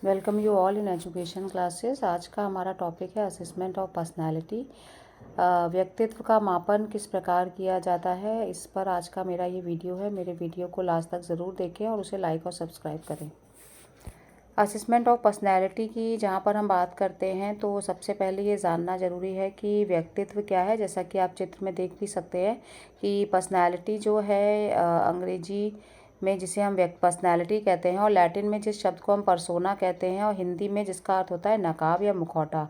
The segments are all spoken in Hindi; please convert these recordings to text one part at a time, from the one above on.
Welcome you all in education classes. आज का हमारा टॉपिक है असेसमेंट ऑफ पर्सनालिटी। व्यक्तित्व का मापन किस प्रकार किया जाता है, इस पर आज का मेरा ये वीडियो है। मेरे वीडियो को लास्ट तक ज़रूर देखें और उसे लाइक और सब्सक्राइब करें। असेसमेंट ऑफ पर्सनैलिटी की जहाँ पर हम बात करते हैं तो सबसे पहले ये जानना ज़रूरी है कि व्यक्तित्व क्या है। जैसा कि आप चित्र में देख भी सकते हैं कि पर्सनैलिटी जो है अंग्रेजी में जिसे हम पर्सनैलिटी कहते हैं और लैटिन में जिस शब्द को हम पर्सोना कहते हैं और हिंदी में जिसका अर्थ होता है नकाब या मुखौटा,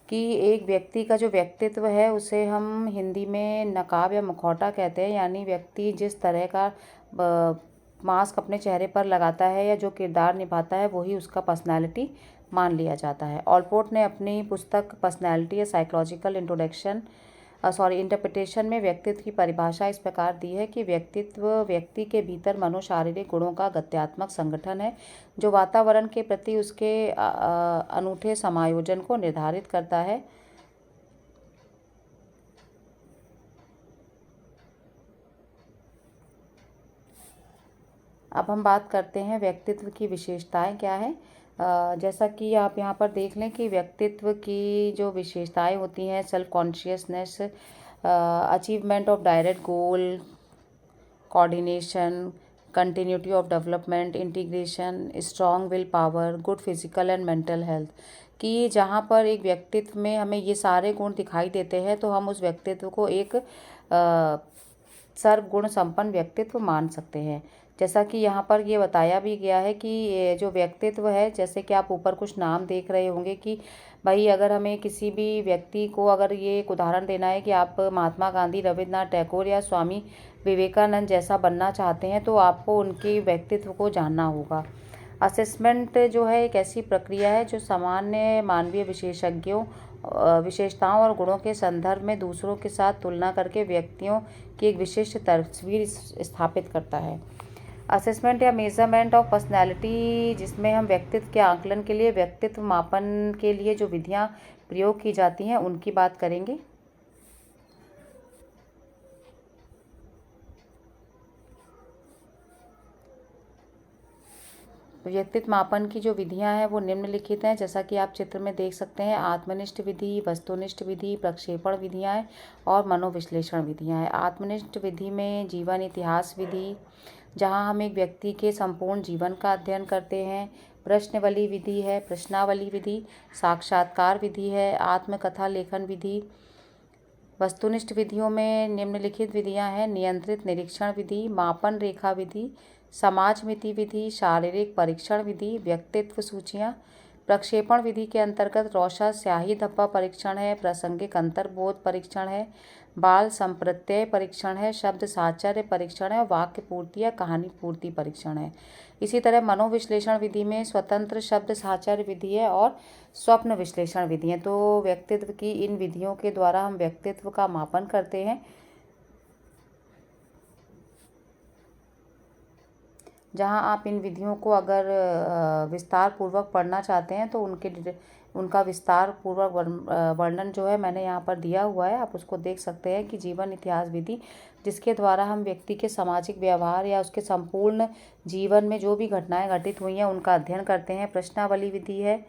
कि एक व्यक्ति का जो व्यक्तित्व है उसे हम हिंदी में नकाब या मुखौटा कहते हैं। यानी व्यक्ति जिस तरह का मास्क अपने चेहरे पर लगाता है या जो किरदार निभाता है वही उसका पर्सनैलिटी मान लिया जाता है। ऑलपोर्ट ने अपनी पुस्तक पर्सनैलिटी या साइकोलॉजिकल इंटरप्रिटेशन में व्यक्तित्व की परिभाषा इस प्रकार दी है कि व्यक्तित्व व्यक्ति के भीतर मनोशारीरिक गुणों का गत्यात्मक संगठन है जो वातावरण के प्रति उसके अनूठे समायोजन को निर्धारित करता है। अब हम बात करते हैं व्यक्तित्व की विशेषताएं क्या हैं। जैसा कि आप यहाँ पर देख लें कि व्यक्तित्व की जो विशेषताएं होती हैं, self consciousness, achievement of direct goal, coordination, continuity of development, integration, strong will power, good physical and mental health, कि जहाँ पर एक व्यक्तित्व में हमें ये सारे गुण दिखाई देते हैं तो हम उस व्यक्तित्व को एक सर्वगुण संपन्न व्यक्तित्व मान सकते हैं। जैसा कि यहाँ पर ये बताया भी गया है कि ये जो व्यक्तित्व है, जैसे कि आप ऊपर कुछ नाम देख रहे होंगे कि भाई अगर हमें किसी भी व्यक्ति को अगर ये एक उदाहरण देना है कि आप महात्मा गांधी, रविन्द्रनाथ टैगोर या स्वामी विवेकानंद जैसा बनना चाहते हैं तो आपको उनके व्यक्तित्व को जानना होगा। असेसमेंट जो है एक ऐसी प्रक्रिया है जो सामान्य मानवीय विशेषताओं और गुणों के संदर्भ में दूसरों के साथ तुलना करके व्यक्तियों की एक विशिष्ट तस्वीर स्थापित करता है। असेसमेंट या मेजरमेंट ऑफ पर्सनैलिटी, जिसमें हम व्यक्तित्व के आकलन के लिए व्यक्तित्व मापन के लिए जो विधियां प्रयोग की जाती हैं उनकी बात करेंगे। व्यक्तित्व मापन की जो विधियां हैं वो निम्नलिखित हैं, जैसा कि आप चित्र में देख सकते हैं। आत्मनिष्ठ विधि, वस्तुनिष्ठ विधि, प्रक्षेपण विधियां हैं और मनोविश्लेषण विधियां हैं। आत्मनिष्ठ विधि में जीवन इतिहास विधि, जहां हम एक व्यक्ति के संपूर्ण जीवन का अध्ययन करते हैं। प्रश्नावली विधि है, प्रश्नावली विधि। साक्षात्कार विधि है, आत्मकथा लेखन विधि। वस्तुनिष्ठ विधियों में निम्नलिखित विधियां हैं। नियंत्रित निरीक्षण विधि, मापन रेखा विधि, समाज मिति विधि, शारीरिक परीक्षण विधि, व्यक्तित्व सूचियां। प्रक्षेपण विधि के अंतर्गत रौशा स्याही धब्बा परीक्षण है, प्रासंगिक अंतर्बोध परीक्षण है, बाल संप्रत्यय परीक्षण है, शब्द साहचर्य परीक्षण है, वाक्य पूर्ति या कहानी पूर्ति परीक्षण है। इसी तरह मनोविश्लेषण विधि में स्वतंत्र शब्द साहचर्य विधि है और स्वप्न विश्लेषण विधि है। तो व्यक्तित्व की इन विधियों के द्वारा हम व्यक्तित्व का मापन करते हैं। जहां आप इन विधियों को अगर विस्तार पूर्वक पढ़ना चाहते हैं तो उनका विस्तार पूर्वक वर्णन जो है मैंने यहाँ पर दिया हुआ है, आप उसको देख सकते हैं। कि जीवन इतिहास विधि, जिसके द्वारा हम व्यक्ति के सामाजिक व्यवहार या उसके संपूर्ण जीवन में जो भी घटनाएं घटित हुई हैं उनका अध्ययन करते हैं। प्रश्नावली विधि है।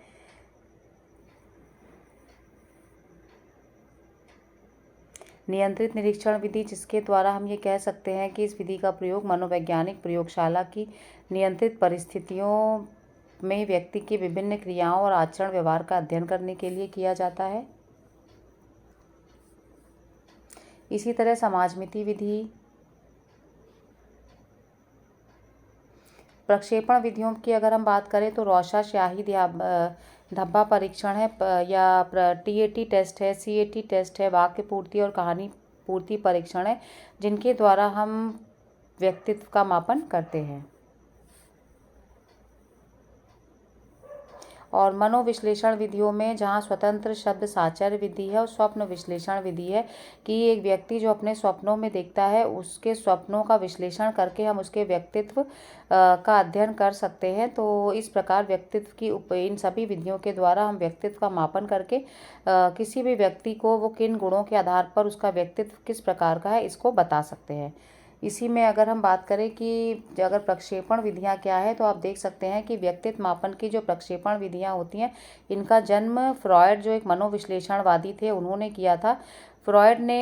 नियंत्रित निरीक्षण विधि, जिसके द्वारा हम ये कह सकते हैं कि इस विधि का प्रयोग मनोवैज्ञानिक प्रयोगशाला की नियंत्रित परिस्थितियों में व्यक्ति की विभिन्न क्रियाओं और आचरण व्यवहार का अध्ययन करने के लिए किया जाता है। इसी तरह समाजमिति विधि। प्रक्षेपण विधियों की अगर हम बात करें तो रौशा स्याही धब्बा परीक्षण है या TAT टेस्ट है, CAT टेस्ट है, वाक्य पूर्ति और कहानी पूर्ति परीक्षण है, जिनके द्वारा हम व्यक्तित्व का मापन करते हैं। और मनोविश्लेषण विधियों में जहां स्वतंत्र शब्द साहचर्य विधि है और स्वप्न विश्लेषण विधि है, कि एक व्यक्ति जो अपने स्वप्नों में देखता है उसके स्वप्नों का विश्लेषण करके हम उसके व्यक्तित्व का अध्ययन कर सकते हैं। तो इस प्रकार व्यक्तित्व की इन सभी विधियों के द्वारा हम व्यक्तित्व का मापन करके किसी भी व्यक्ति को वो किन गुणों के आधार पर उसका व्यक्तित्व किस प्रकार का है इसको बता सकते हैं। इसी में अगर हम बात करें कि अगर प्रक्षेपण विधियाँ क्या है, तो आप देख सकते हैं कि व्यक्तित्व मापन की जो प्रक्षेपण विधियाँ होती हैं, इनका जन्म फ्रॉयड जो एक मनोविश्लेषणवादी थे उन्होंने किया था। फ्रॉयड ने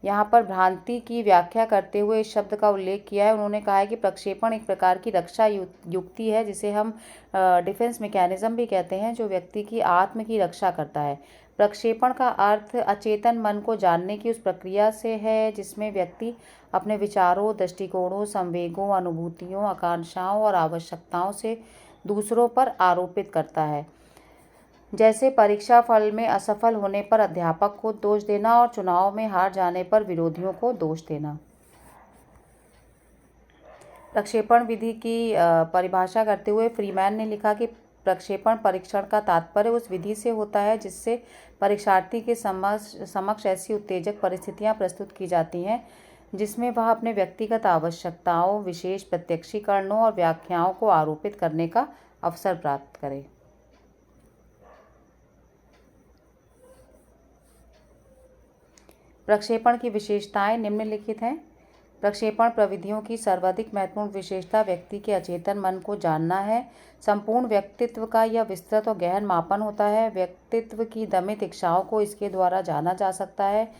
यहाँ पर भ्रांति की व्याख्या करते हुए इस शब्द का उल्लेख किया है। उन्होंने कहा है कि प्रक्षेपण एक प्रकार की रक्षा युक्ति है, जिसे हम डिफेंस मैकेनिज्म भी कहते हैं, जो व्यक्ति की आत्म की रक्षा करता है। प्रक्षेपण का अर्थ अचेतन मन को जानने की उस प्रक्रिया से है जिसमें व्यक्ति अपने विचारों, दृष्टिकोणों, संवेगों, अनुभूतियों, आकांक्षाओं और आवश्यकताओं से दूसरों पर आरोपित करता है। जैसे परीक्षा फल में असफल होने पर अध्यापक को दोष देना और चुनाव में हार जाने पर विरोधियों को दोष देना। प्रक्षेपण विधि की परिभाषा करते हुए फ्रीमैन ने लिखा कि प्रक्षेपण परीक्षण का तात्पर्य उस विधि से होता है जिससे परीक्षार्थी के समक्ष ऐसी उत्तेजक परिस्थितियां प्रस्तुत की जाती हैं जिसमें वह अपने व्यक्तिगत आवश्यकताओं, विशेष प्रत्यक्षीकरणों और व्याख्याओं को आरोपित करने का अवसर प्राप्त करे। प्रक्षेपण की विशेषताएं निम्नलिखित हैं। प्रक्षेपण प्रविधियों की सर्वाधिक महत्वपूर्ण विशेषता व्यक्ति के अचेतन मन को जानना है। संपूर्ण व्यक्तित्व का यह विस्तृत और गहन मापन होता है। व्यक्तित्व की दमित इच्छाओं को इसके द्वारा जाना जा सकता है।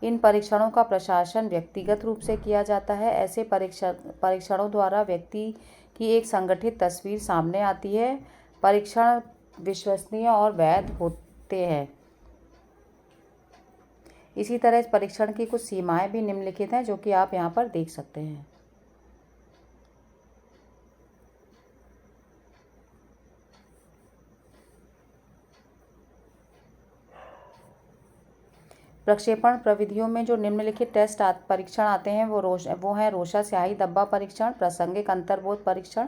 इन परीक्षणों का प्रशासन व्यक्तिगत रूप से किया जाता है। ऐसे परीक्षणों द्वारा व्यक्ति की एक संगठित तस्वीर सामने आती है। परीक्षण विश्वसनीय और वैध होते हैं। इसी तरह इस परीक्षण की कुछ सीमाएं भी निम्नलिखित हैं, जो कि आप यहाँ पर देख सकते हैं। प्रक्षेपण प्रविधियों में जो निम्नलिखित परीक्षण आते हैं वो हैं रोशा स्याही धब्बा परीक्षण, प्रासंगिक अंतर्बोध परीक्षण,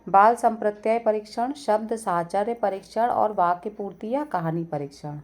बाल संप्रत्यय परीक्षण, शब्द साहचर्य परीक्षण और वाक्य पूर्ति या कहानी परीक्षण।